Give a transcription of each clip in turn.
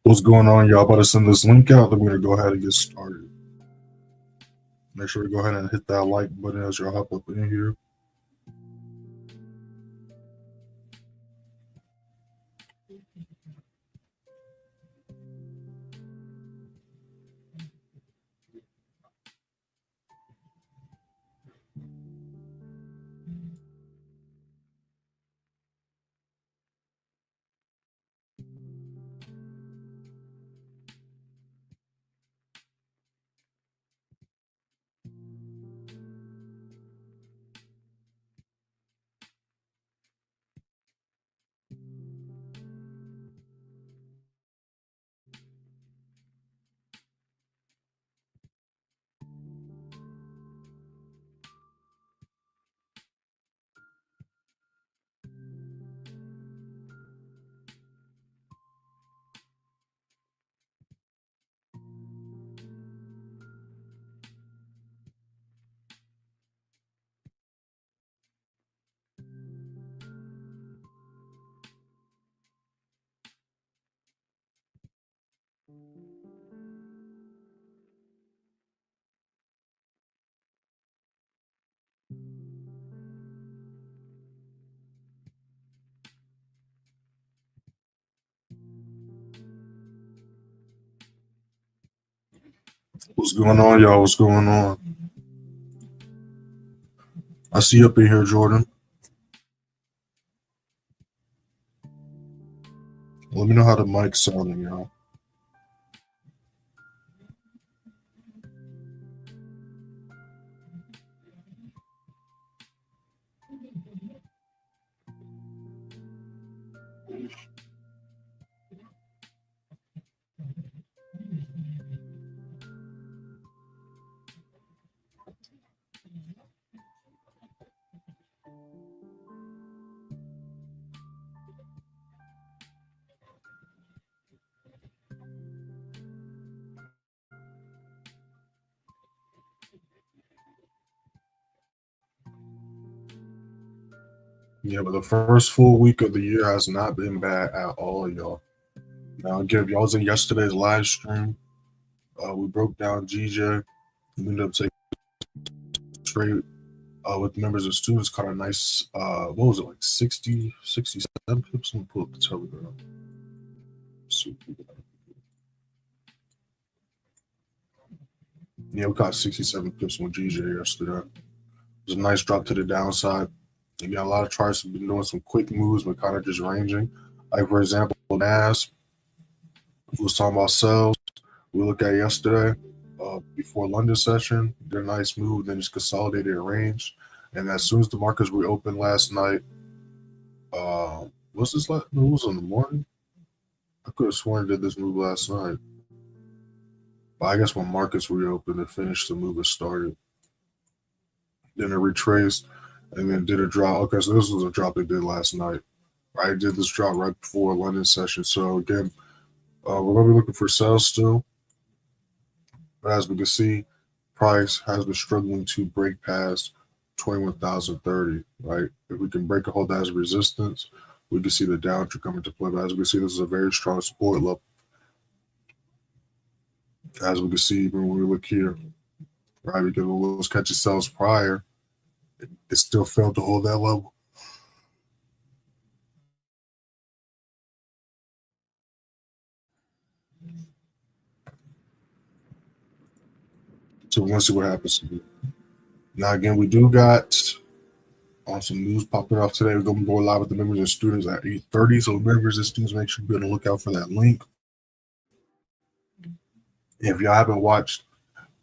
What's going on, y'all? About to send this link out. Then we're gonna go ahead and get started. Make sure to go ahead and hit that like button as y'all hop up in here. What's going on, y'all? What's going on? I see you up in here, Jordan. Let me know how the mic's sounding, y'all. Yeah, but the first full week of the year has not been bad at all, y'all. Now, again, y'all was in yesterday's live stream. We broke down GJ. We ended up taking straight with members and students. Caught a nice, what was it, like 60, 67 pips? Let me pull up the Telegram. Yeah, we caught 67 pips on GJ yesterday. It was a nice drop to the downside. You got a lot of charts have been doing some quick moves, but kind of just ranging. Like, for example, NAS, we was talking about sells. We looked at yesterday before London session. Did a nice move, then just consolidated a range. And as soon as the markets reopened last night, was this last move in the morning? I could have sworn I did this move last night. But I guess when markets reopened, it finished the move it started. Then it retraced and then did a drop. Okay, so this was a drop it did last night. I did this drop right before London session. So again, we're going to be looking for sales still. But as we can see, price has been struggling to break past 21,030, right? If we can break a hold that as resistance, we can see the downtrend come into play. But as we can see, this is a very strong support level. As we can see, even when we look here, right? Because when we was catching sells prior, it still failed to hold that level. So we want to see what happens to me. Now, again, we do got some news popping off today. We're going to go live with the members and students at 8:30. So members and students, make sure you be on the lookout for that link. If y'all haven't watched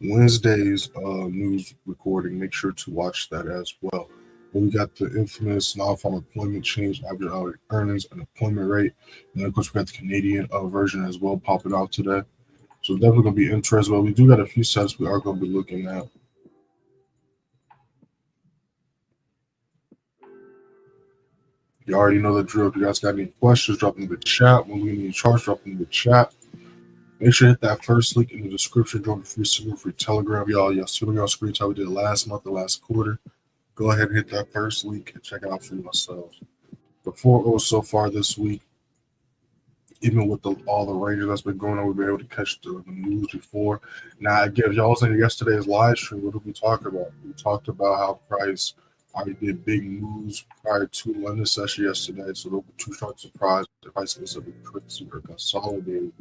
Wednesday's news recording, make sure to watch that as well. And we got the infamous non-farm employment change, average hourly earnings, and employment rate. And of course, we got the Canadian version as well popping out today. So definitely going to be interesting. But we do got a few sets we are going to be looking at. You already know the drill. If you guys got any questions, drop them in the chat. When we need charts, drop them in the chat. Make sure to hit that first link in the description. Join the free signal, free Telegram. Y'all see on your screens how we did last month, the last quarter. Go ahead and hit that first link and check it out for yourselves. Before it was so far this week, even with all the ranges that's been going on, we've been able to catch the news before. Now, again, if y'all was in yesterday's live stream, what did we talk about? We talked about how price already did big moves prior to London session yesterday. So there were two strong surprises. The price was a currency or consolidated.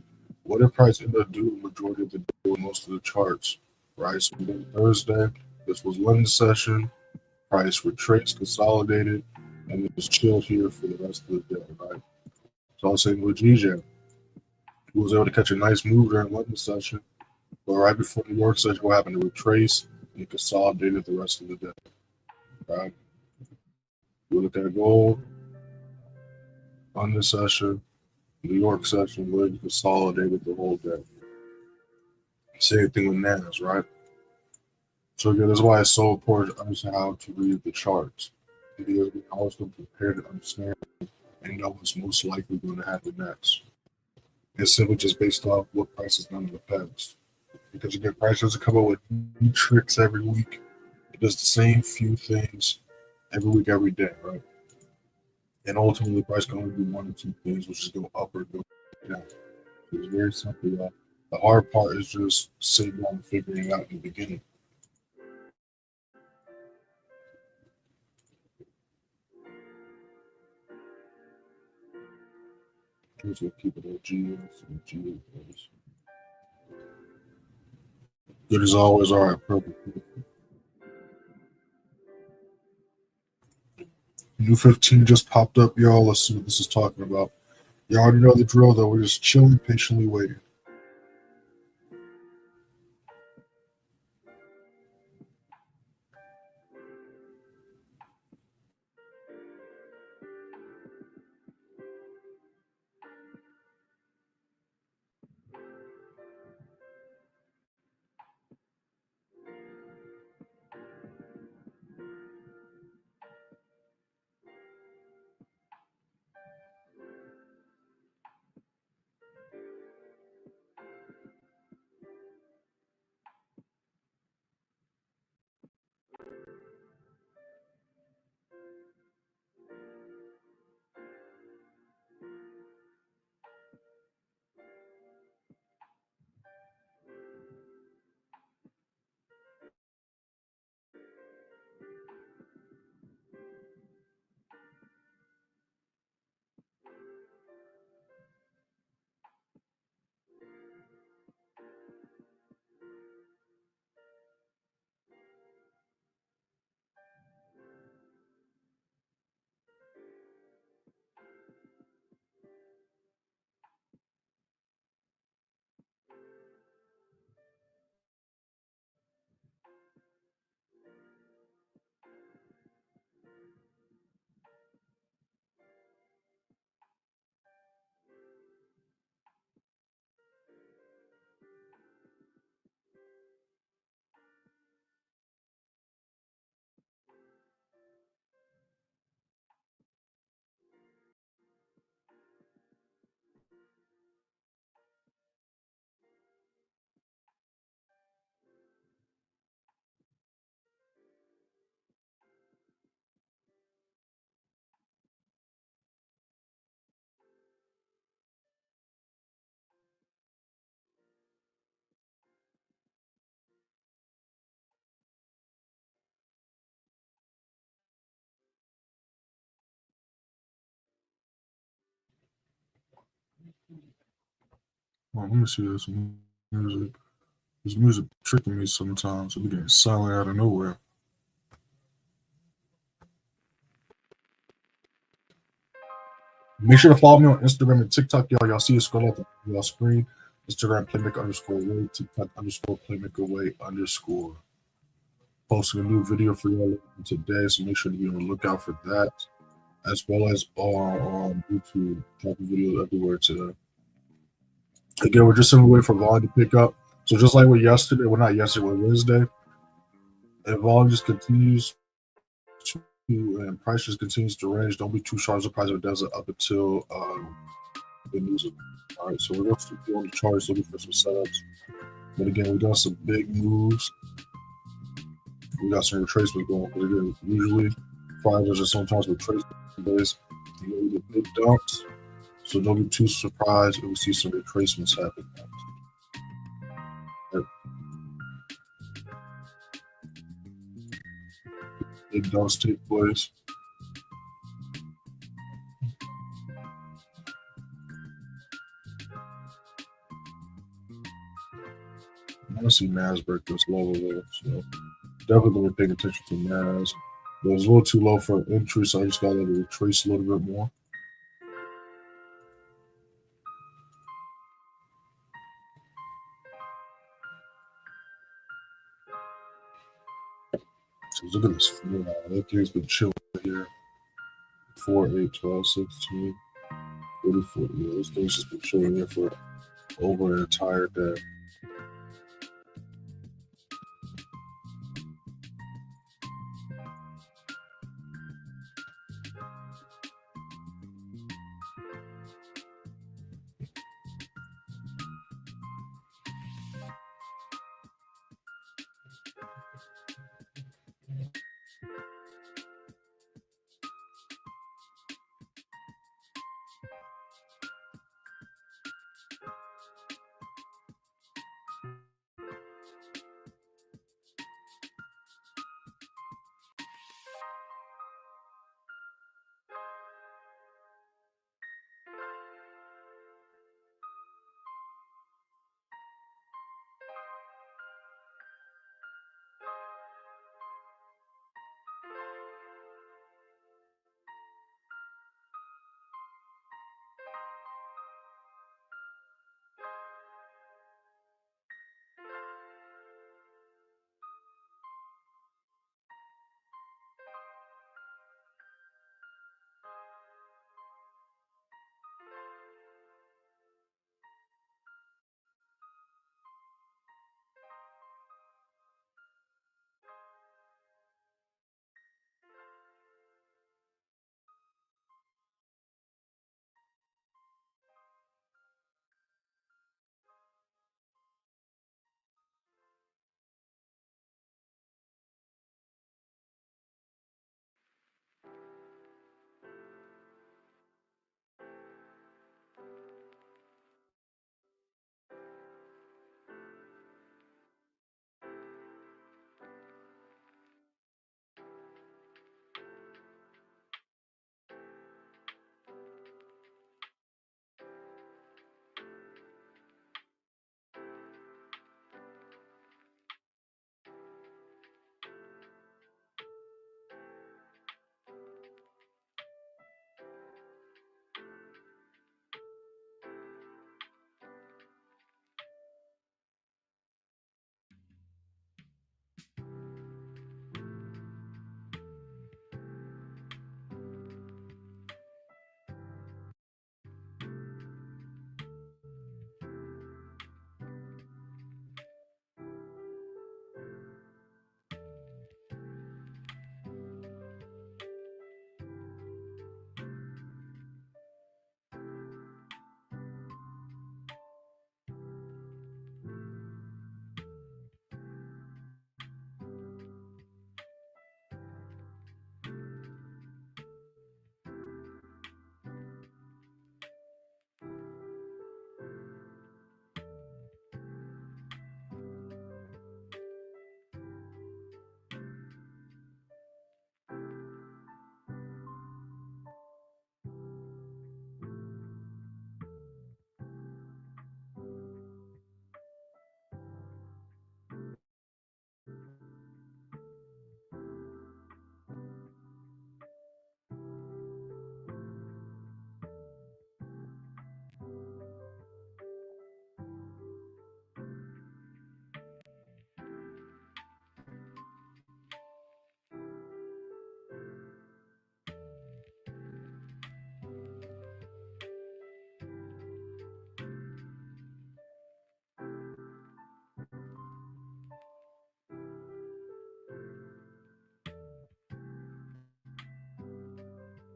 What did price end up doing the majority of the day with most of the charts? Right. So then Thursday, this was London session. Price retraced, consolidated, and it was chilled here for the rest of the day. Right. So I was saying with GJ, who was able to catch a nice move during London session, but right before New York session, what happened? To retrace and consolidated the rest of the day. Right. We look at gold, London session, New York session, where it consolidated the whole day. Same thing with NAS, right? So again, that's why it's so important to understand how to read the charts. Because we always come prepared to understand and know what's most likely going to happen next. It's simply just based off what price has done in the past. Because again, price doesn't come up with new tricks every week. It does the same few things every week, every day, right? And ultimately, price can only do one or two things, which is go up or go down. So it's very simple. The hard part is just sitting down and figuring it out in the beginning. Here's what keep it at GS and GS. Good as always. All right, perfect. New 15 just popped up, y'all. Let's see what this is talking about. You already know the drill, though. We're just chilling, patiently waiting. Well, let me see this music. This music tricking me sometimes. I'm getting silent out of nowhere. Make sure to follow me on Instagram and TikTok, y'all. Y'all see it scroll up on y'all screen. Instagram playmaker_way, TikTok _playmakerway_. Posting a new video for y'all today, so make sure to be on the lookout for that, as well as on YouTube. Dropping videos everywhere today. Again, we're just in the way for volume to pick up. So just like with yesterday, well, not yesterday, with Wednesday, if volume just continues to and price just continues to range, don't be too sharp surprised if it does it up until the news. All right, so we're going to be on the charts looking for some setups. But again, we got some big moves. We got some retracement going. But again, usually Fridays are sometimes retracement days. You know, we get big dumps. So don't be too surprised if we see some retracements happen. Right. Big dumps take place. I want to see NAS break this lower there. So definitely going to be paying attention to NAS. But it was a little too low for entry, so I just got to let it retrace a little bit more. So look at this floor. That thing's been chilling here. 4, 8, 12, 16, 44. Yeah, this thing's just been chilling here for over an entire day.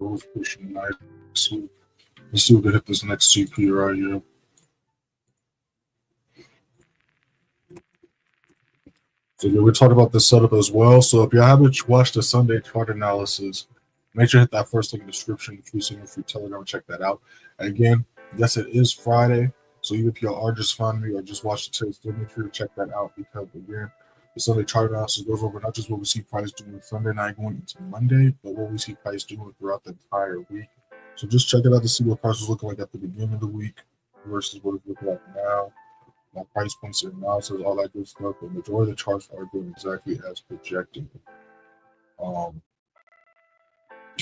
was pushing nicely. Let's see if we can hit this next CP right here. So yeah, we talked about this setup as well. So if you haven't watched the Sunday chart analysis, make sure to hit that first link in the description. Free signal, free Telegram, check that out. And again, yes, it is Friday. So even if y'all are just finding me or just watch the tape, still make sure to check that out because again, the Sunday chart analysis goes over not just what we see price doing Sunday night going into Monday, but what we see price doing throughout the entire week. So just check it out to see what price was looking like at the beginning of the week versus what it's looking like now. My price points and analysis, all that good stuff. The majority of the charts are doing exactly as projected. And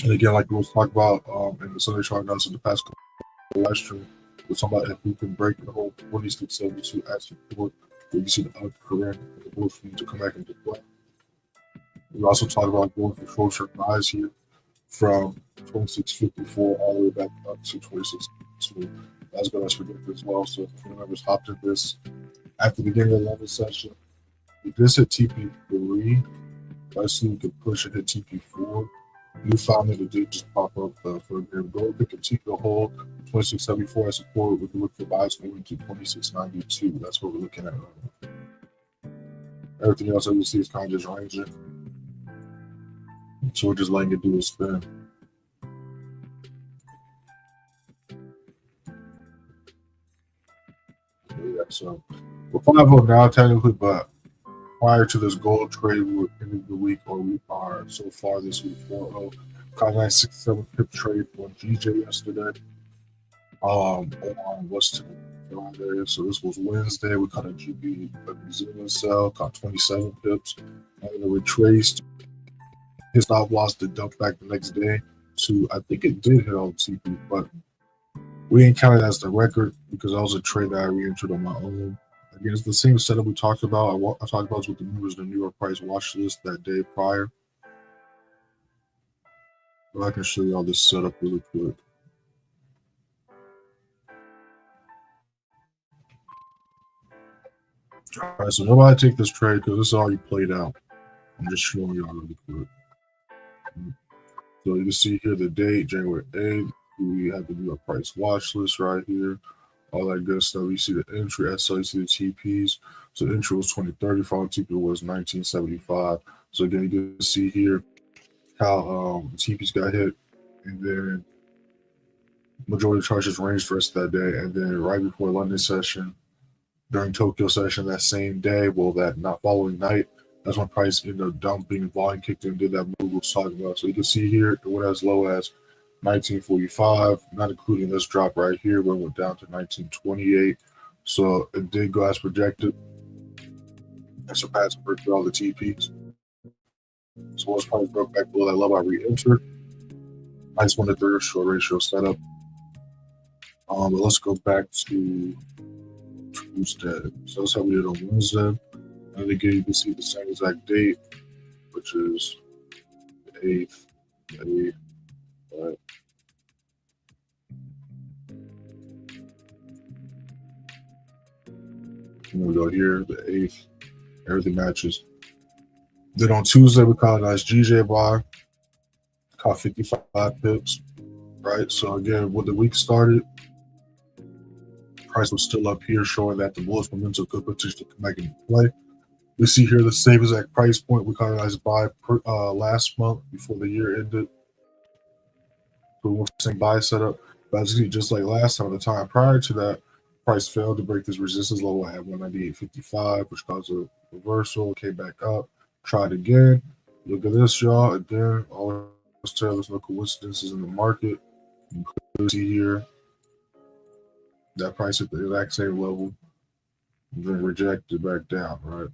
again, like we was talking about in the Sunday chart analysis in the past couple live stream, we're talking about if we can break the whole 2672 as support, where you see the upper end of the bullish need to come back into play. We also talked about going for short-term buys here from 2654 all the way back up to 2652. That's good as predicted as well. So if you members hopped in this at the beginning of the 11th session, we just hit TP3. Let's see if we can push and hit TP4. You found that it did just pop up for a good goal. We can keep the hold 2674 as support. We can look for buys going to 2692. That's what we're looking at right now. Everything else that we see is kind of just ranging. So we're just letting it do its spin. Yeah, so we're 5-0 now technically, but prior to this gold trade, we were ending the week, or we are so far this week 4-0. Caught a nice 6-7 pip trade on GJ yesterday. On what's today? Friday. So this was Wednesday. We caught a GB New Zealand sell, caught 27 pips, and then it retraced. His stop loss to dump back the next day to, I think it did hit on TP, but we didn't count it as the record because that was a trade that I re-entered on my own. Again, it's the same setup we talked about. I talked about with the movers, the New York price watch list that day prior. But I can show you all this setup really quick. All right, so nobody take this trade because it's already played out. I'm just showing y'all really quick. So you can see here the date, January 8th. We have the New York price watch list right here. All that good stuff. You see the entry, SL, you see the TPs. So the entry was 2030, final TP was 1975. So again, you can see here how the TPs got hit, and then majority of charges ranged for us that day. And then right before London session, during Tokyo session that same day, well, that not following night, that's when price ended up dumping, volume kicked in, did that move we was talking about. So you can see here it went as low as 1945, not including this drop right here where it went down to 1928. So it did go as projected and surpassed all the TPs. So once price broke back below that level, I re-entered. Nice 1-to-3 short ratio setup. But let's go back to Tuesday. So that's how we did on Wednesday. And again, you can see the same exact date, which is the 8th. Right. And we go here, the 8th. Everything matches. Then on Tuesday, we caught a nice GBPJPY. Caught 55 pips. Right. So again, when the week started, price was still up here, showing that the bullish momentum could potentially come back into play. We see here the same exact price point we caught a nice buy last month before the year ended. So we want the same buy setup. But as you see, just like last time, the time prior to that, price failed to break this resistance level at 198.55, which caused a reversal, came back up, tried again. Look at this, y'all. Again, always tell there's no coincidences in the market. You can clearly see here that price at the exact same level, then rejected back down, right?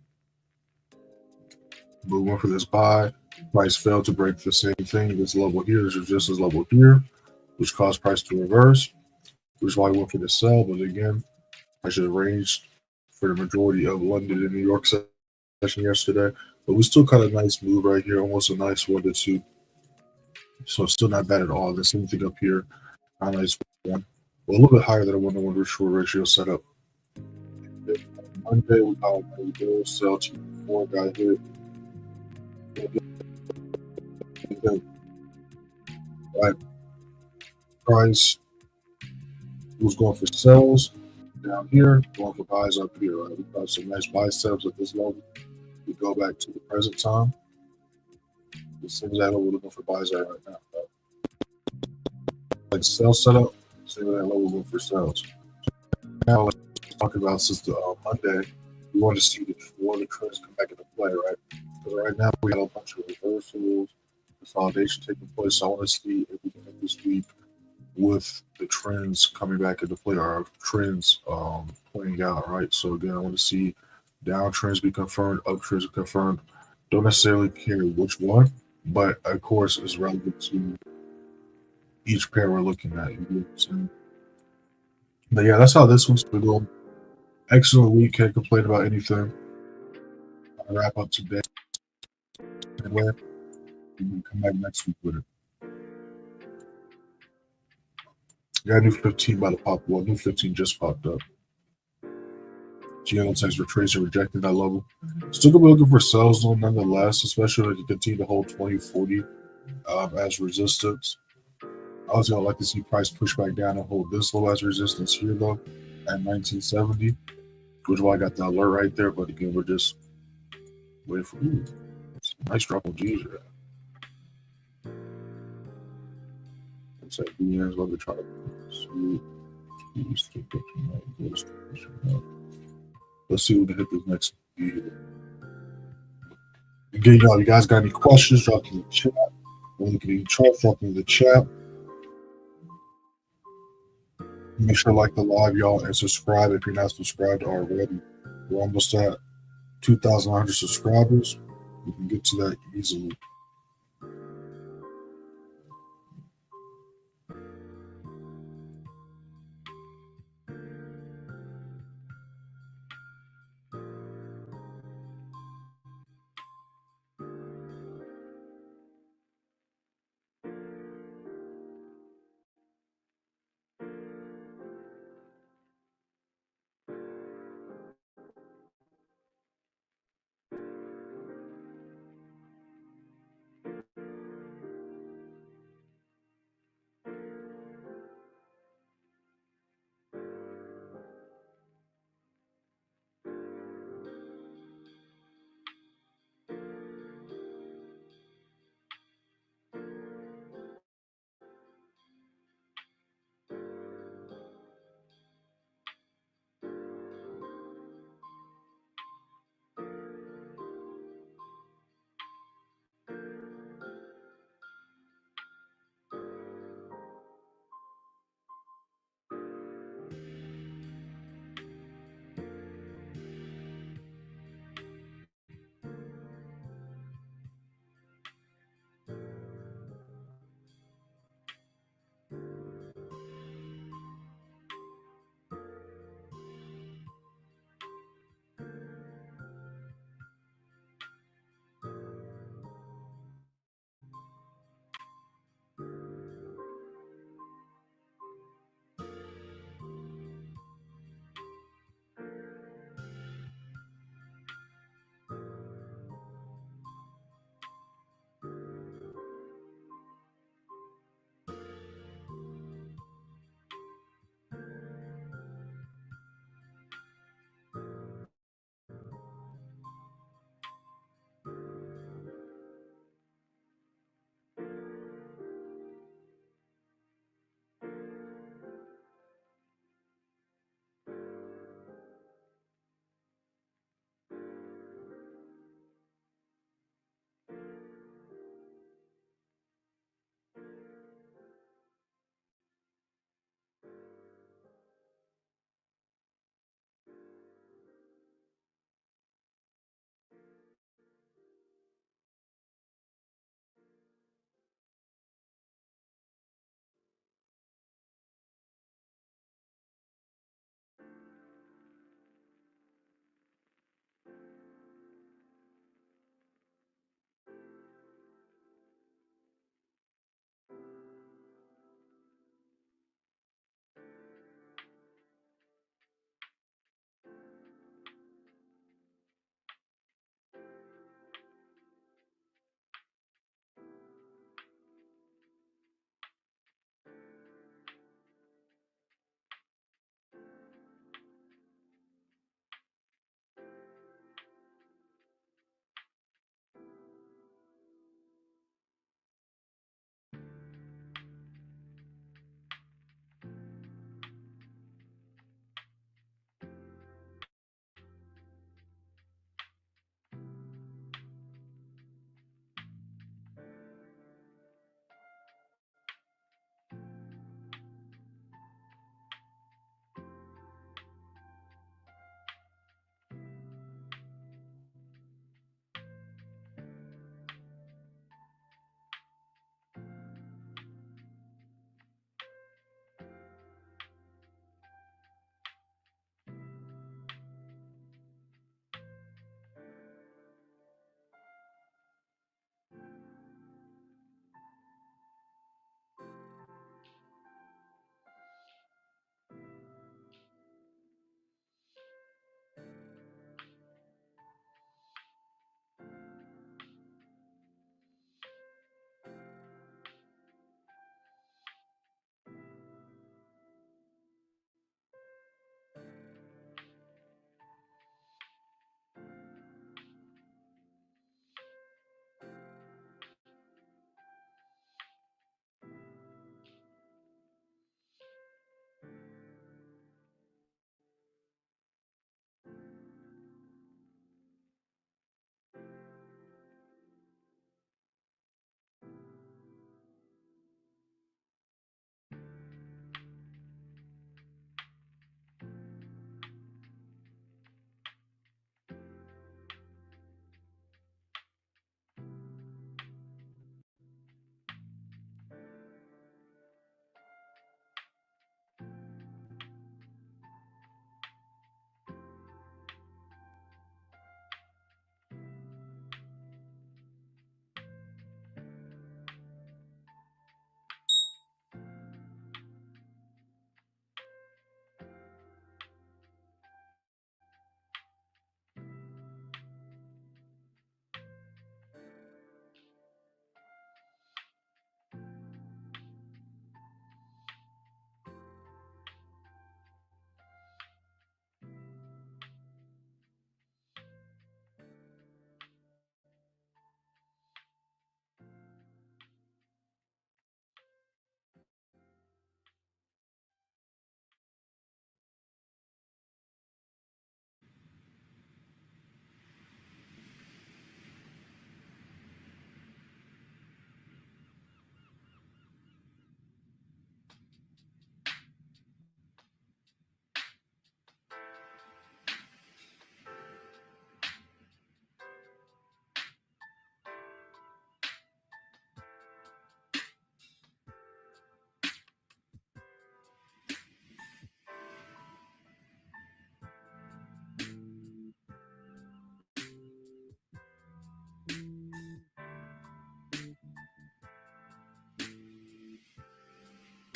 But we went for this buy. Price failed to break the same thing. This level here is just this level here, which caused price to reverse, which is why we went for the sell. But again, I should have ranged for the majority of London and New York session yesterday. But we still got a nice move right here, almost a nice 1-to-2. So still not bad at all. The same thing up here, a nice one. Well, a little bit higher than a 1-to-1 short ratio setup. Monday, we got a bill, sell T4, got hit. Right. price was going for sells down here, going for buys up here, right? We got some nice buy setups at this level. We go back to the present time. It seems that we're looking for buys right now. Right? Like sell setup, same that level looking for sales. Now let's talk about since the Monday, we want to see one of the trends come back into play, right? Because right now we have a bunch of reversals, consolidation taking place. So I want to see if we can end this week with the trends coming back into play or trends playing out, right? So again, I want to see downtrends be confirmed, uptrends be confirmed. Don't necessarily care which one, but of course it's relevant to each pair we're looking at. You know what I'm saying? But yeah, that's how this one's been going. Excellent week. Can't complain about anything. I'll wrap up today. Anyway, we can come back next week with it. Got a new 15 by the pop. Well, new 15 just popped up. Geotex retracing, rejecting that level. Still gonna be looking for sells though, nonetheless, especially if you continue to hold 2040 as resistance. I was gonna like to see price push back down and hold this low as resistance here though at 1970, which is why I got the alert right there. But again, we're just waiting for nice drop on G's. It's like BN's love to try to sweet. Let's see what the hit this next video. Again, y'all, you guys got any questions, drop in the chat. We're looking at any charts, drop in the chat. Make sure to like the live, y'all, and subscribe if you're not subscribed already. We're almost at 2,100 subscribers. We can get to that easily.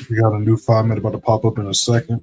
We got a new 5-minute about to pop up in a second.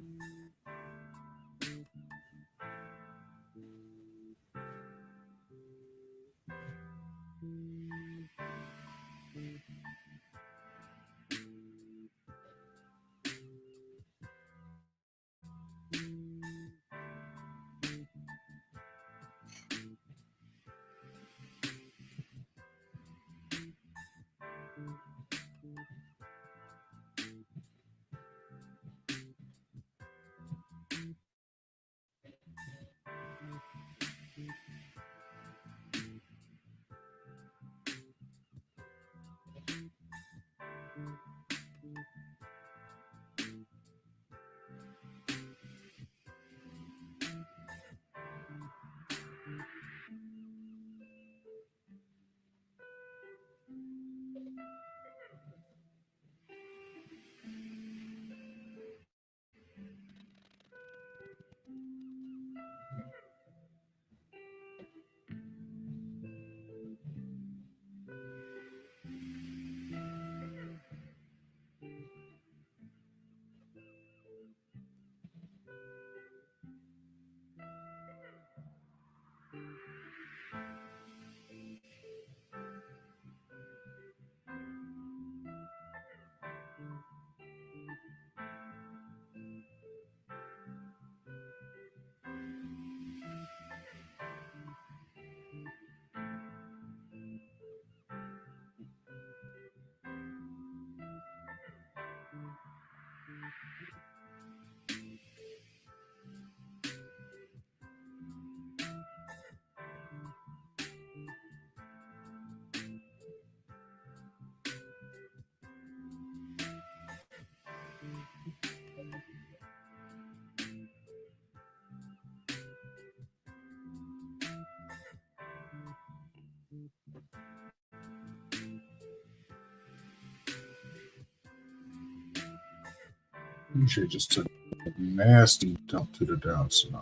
You should just took a nasty dump to the downside.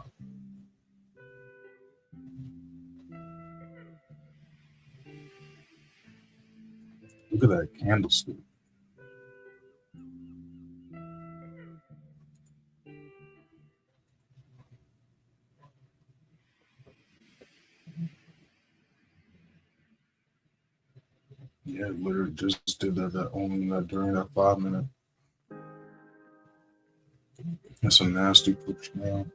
Look at that candlestick. Yeah, literally just did that only during that 5-minute. That's a nasty push now.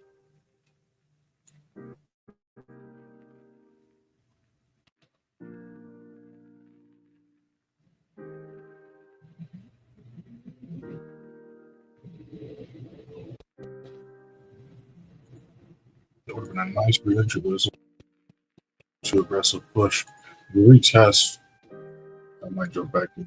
That would have been a nice re-entry, but it's too aggressive push. The retest, I might jump back in.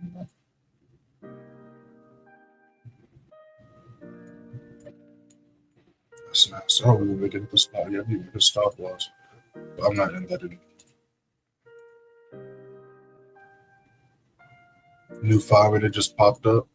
That's nice. Oh, we were making the stop. Yeah, we made the stop loss. But I'm not in that anymore. New 5-minute just popped up.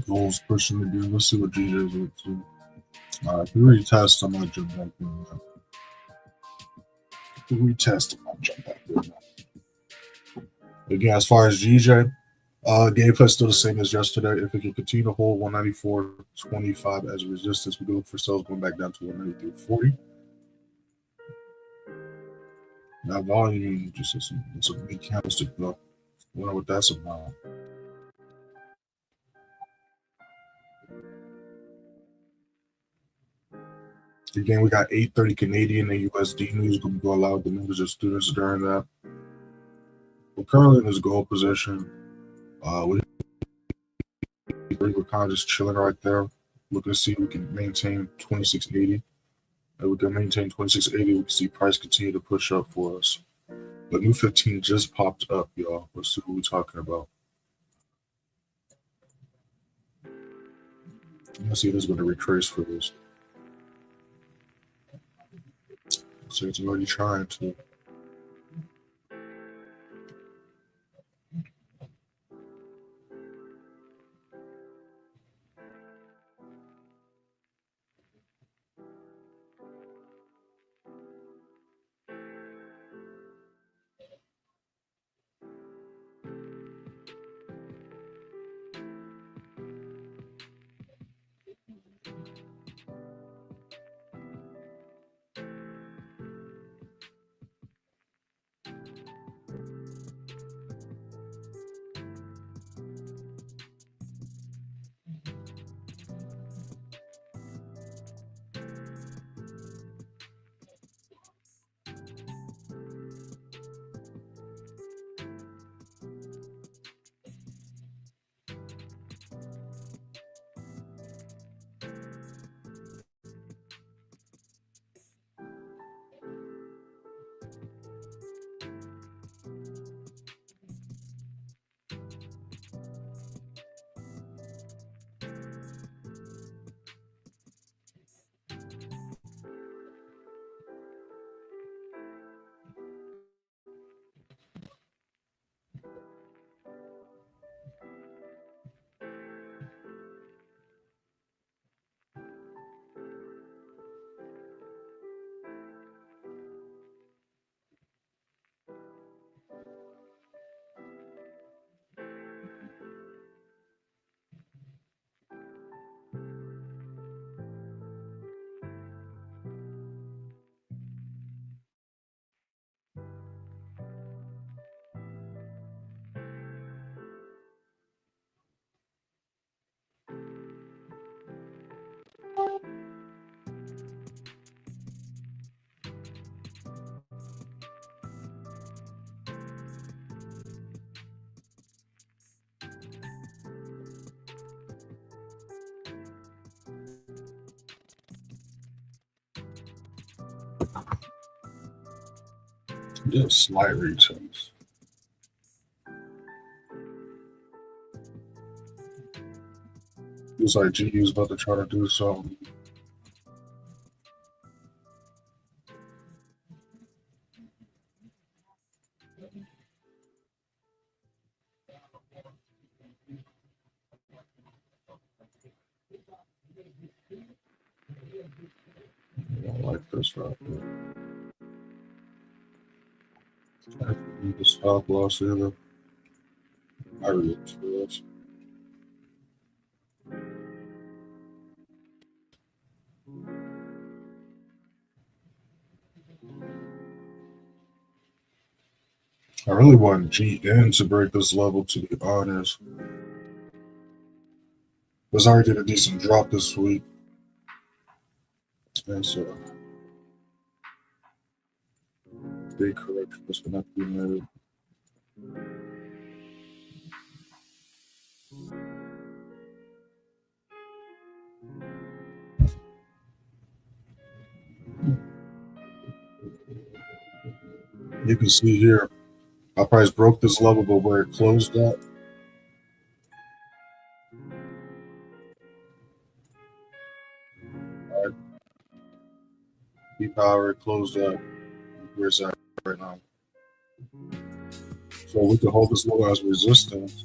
Gold's pushing again. Let's see what GJ's up to. If we retest, I might jump back in. If we retest, I might jump back in. Again, as far as GJ, gameplay still the same as yesterday. If it can continue to hold 194.25 as a resistance, we can look for sales going back down to 193.40. That volume just it's a big candlestick though. I wonder what that's about. Again, we got 8:30 Canadian and USD news going to go out the members of students during that. We're currently in this gold position. We're kind of just chilling right there, looking to see if we can maintain 2680. If we can maintain 2680, we can see price continue to push up for us. The new 15 just popped up, y'all. Let's see what we're talking about. Let's see if it's going to retrace for this. So it's already trying to. Just slight retest. Looks like GU's about to try to do something. I don't like this right here. I don't need the stop loss either. I really do this. I really want GN to break this level, to be honest. Was already did a decent drop this week. And so big correction is gonna have to be made. You can see here, our price broke this level, but where it closed at, all right, power it closed at where it's at right now. So we can hold this low as resistance.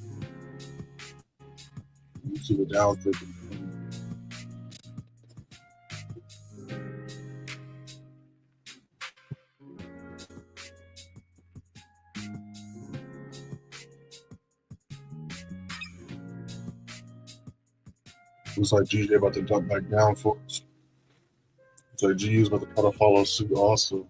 You see the downtick. Looks like GJ about to dump back down, folks. Looks like GU is about to try to follow suit also.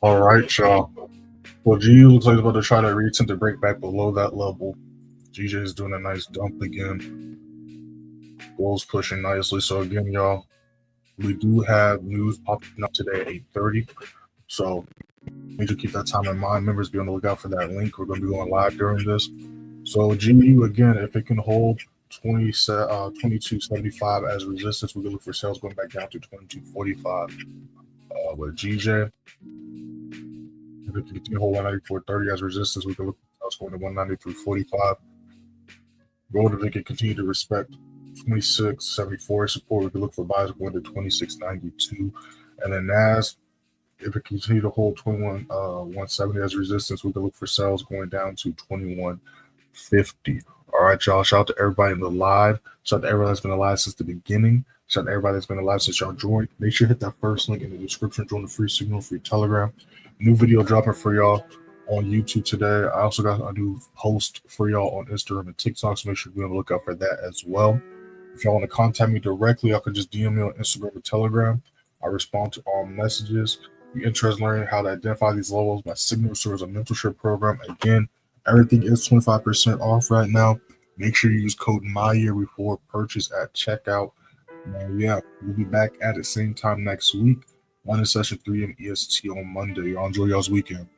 All right, y'all. Well, G looks like it's about to try to reattempt to break back below that level. GJ is doing a nice dump again. Gold's pushing nicely. So again, y'all, we do have news popping up today at 8:30. So need to keep that time in mind. Members, be on the lookout for that link. We're going to be going live during this. So GU again, if it can hold 2275 as resistance, we can look for sales going back down to 2245. With GJ, if it can continue to hold 194.30 as resistance, we can look for sales going to 193.45. Gold, if it can continue to respect 2674 support, we can look for buys going to 2692. And then NAS, if it continue to hold 170 as resistance, we can look for sales going down to 2150. All right, y'all. Shout out to everybody in the live. Shout out to everybody that's been alive since the beginning. Shout out to everybody that's been alive since y'all joined. Make sure to hit that first link in the description. Join the free signal, free Telegram. New video dropping for y'all on YouTube today. I also got a new post for y'all on Instagram and TikTok, so make sure to be on the lookout for that as well. If y'all want to contact me directly, y'all can just DM me on Instagram or Telegram. I respond to all messages. If you're interested in learning how to identify these levels, my signature is a mentorship program. Again, everything is 25% off right now. Make sure you use code MYYEAR before purchase at checkout. Yeah, we'll be back at the same time next week. One in session 3 a.m. EST on Monday. Y'all enjoy y'all's weekend.